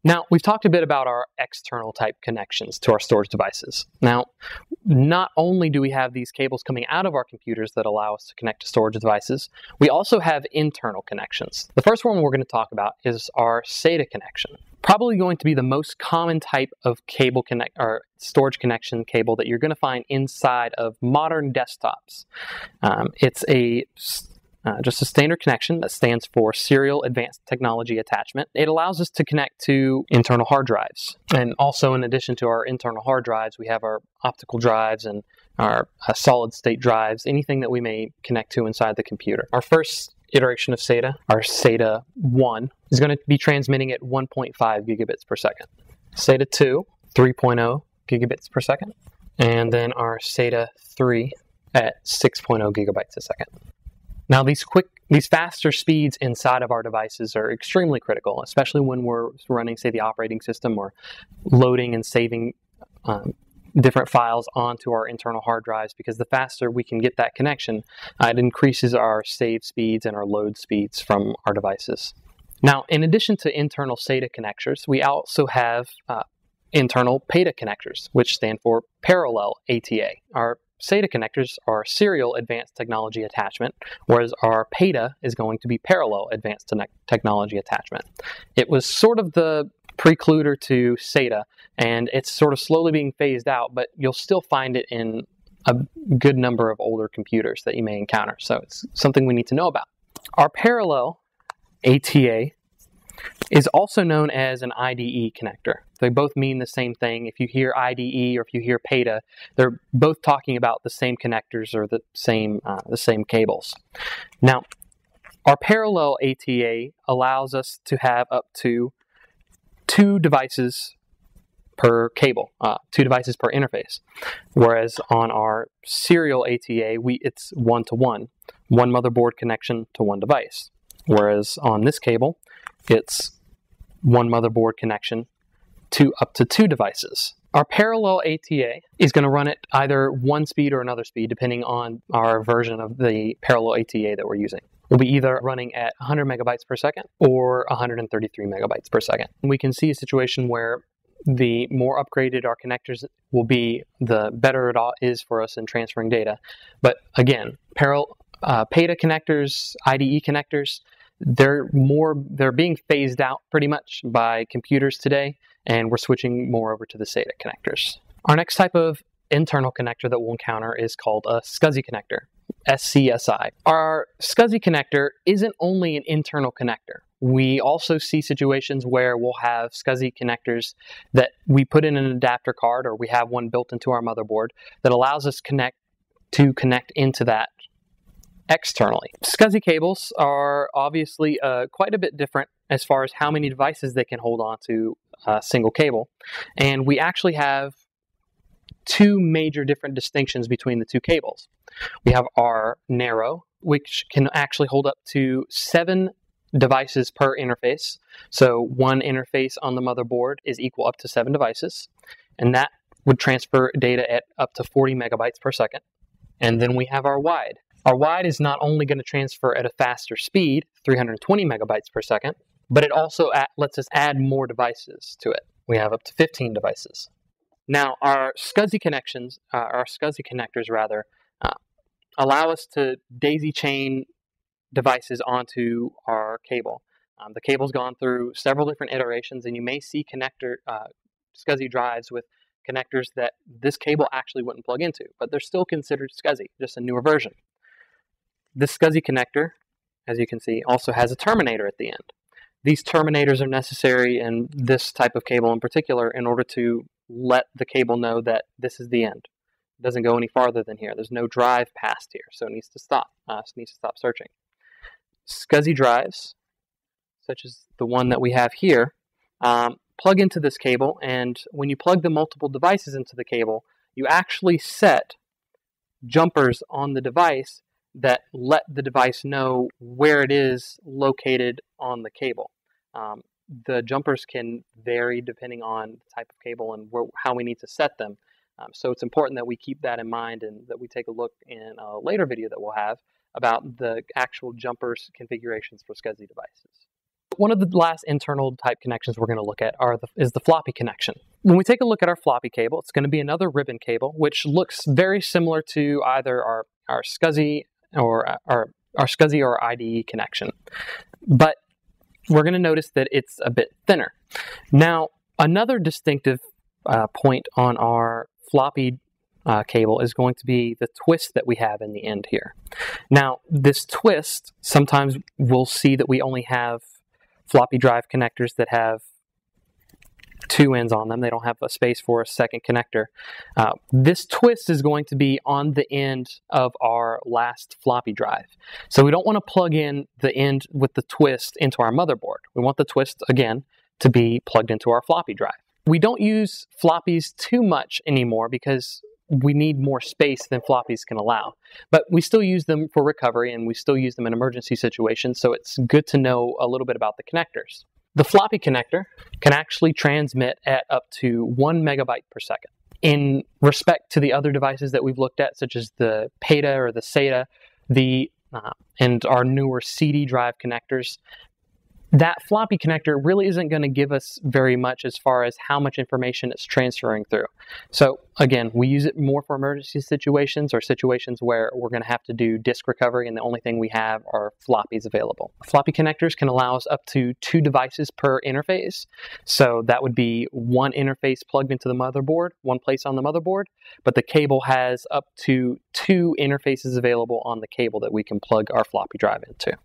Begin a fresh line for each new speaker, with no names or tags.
Now, we've talked a bit about our external type connections to our storage devices. Now, not only do we have these cables coming out of our computers that allow us to connect to storage devices, we also have internal connections. The first one we're going to talk about is our SATA connection. Probably going to be the most common type of cable or storage connection cable that you're going to find inside of modern desktops. It's just a standard connection that stands for Serial Advanced Technology Attachment. It allows us to connect to internal hard drives. And also, in addition to our internal hard drives, we have our optical drives and our solid state drives, anything that we may connect to inside the computer. Our first iteration of SATA, our SATA 1, is going to be transmitting at 1.5 gigabits per second. SATA 2, 3.0 gigabits per second. And then our SATA 3 at 6.0 gigabytes a second. Now, these faster speeds inside of our devices are extremely critical, especially when we're running, say, the operating system or loading and saving different files onto our internal hard drives, because the faster we can get that connection, it increases our save speeds and our load speeds from our devices. Now, in addition to internal SATA connectors, we also have internal PATA connectors, which stand for Parallel ATA. Our SATA connectors are Serial Advanced Technology Attachment, whereas our PATA is going to be Parallel Advanced Technology Attachment. It was sort of the precluder to SATA, and it's sort of slowly being phased out, but you'll still find it in a good number of older computers that you may encounter, so it's something we need to know about. Our Parallel ATA is also known as an IDE connector. They both mean the same thing. If you hear IDE or if you hear PATA, they're both talking about the same connectors or the same cables. Now, our Parallel ATA allows us to have up to 2 devices per cable, 2 devices per interface. Whereas on our Serial ATA, it's 1-to-1, one motherboard connection to one device. Whereas on this cable, it's one motherboard connection to up to 2 devices. Our Parallel ATA is going to run at either one speed or another speed, depending on our version of the Parallel ATA that we're using. We'll be either running at 100 megabytes per second or 133 megabytes per second. We can see a situation where the more upgraded our connectors will be, the better it is for us in transferring data. But again, PATA connectors, IDE connectors, they're being phased out pretty much by computers today, and we're switching more over to the SATA connectors. Our next type of internal connector that we'll encounter is called a SCSI connector, SCSI. Our SCSI connector isn't only an internal connector. We also see situations where we'll have SCSI connectors that we put in an adapter card, or we have one built into our motherboard that allows us to connect into that externally. SCSI cables are obviously quite a bit different as far as how many devices they can hold on to a single cable. And we actually have 2 major different distinctions between the 2 cables. We have our narrow, which can actually hold up to 7 devices per interface. So one interface on the motherboard is equal up to 7 devices, and that would transfer data at up to 40 megabytes per second. And then we have our wide. Our wide is not only going to transfer at a faster speed, 320 megabytes per second, but it also lets us add more devices to it. We have up to 15 devices. Now, our SCSI connectors allow us to daisy chain devices onto our cable. The cable's gone through several different iterations, and you may see SCSI drives with connectors that this cable actually wouldn't plug into, but they're still considered SCSI, just a newer version. This SCSI connector, as you can see, also has a terminator at the end. These terminators are necessary in this type of cable in particular in order to let the cable know that this is the end. It doesn't go any farther than here. There's no drive past here, so it needs to stop. It needs to stop searching. SCSI drives, such as the one that we have here, plug into this cable, and when you plug the multiple devices into the cable, you actually set jumpers on the device that let the device know where it is located on the cable. The jumpers can vary depending on the type of cable and how we need to set them. So it's important that we keep that in mind and that we take a look in a later video that we'll have about the actual jumpers configurations for SCSI devices. one of the last internal type connections we're going to look at is the floppy connection. When we take a look at our floppy cable, it's going to be another ribbon cable, which looks very similar to either our SCSI or our SCSI or IDE connection. But we're going to notice that it's a bit thinner. Now, another distinctive point on our floppy cable is going to be the twist that we have in the end here. Now, this twist, sometimes we'll see that we only have floppy drive connectors that have two ends on them. They don't have a space for a second connector. This twist is going to be on the end of our last floppy drive. So we don't want to plug in the end with the twist into our motherboard. We want the twist, again, to be plugged into our floppy drive. We don't use floppies too much anymore because we need more space than floppies can allow. But we still use them for recovery, and we still use them in emergency situations, so it's good to know a little bit about the connectors. The floppy connector can actually transmit at up to 1 megabyte per second. In respect to the other devices that we've looked at, such as the PATA or the SATA, and our newer CD drive connectors, that floppy connector really isn't going to give us very much as far as how much information it's transferring through. So again, we use it more for emergency situations or situations where we're going to have to do disk recovery and the only thing we have are floppies available. Floppy connectors can allow us up to 2 devices per interface. So that would be one interface plugged into the motherboard, one place on the motherboard, but the cable has up to 2 interfaces available on the cable that we can plug our floppy drive into.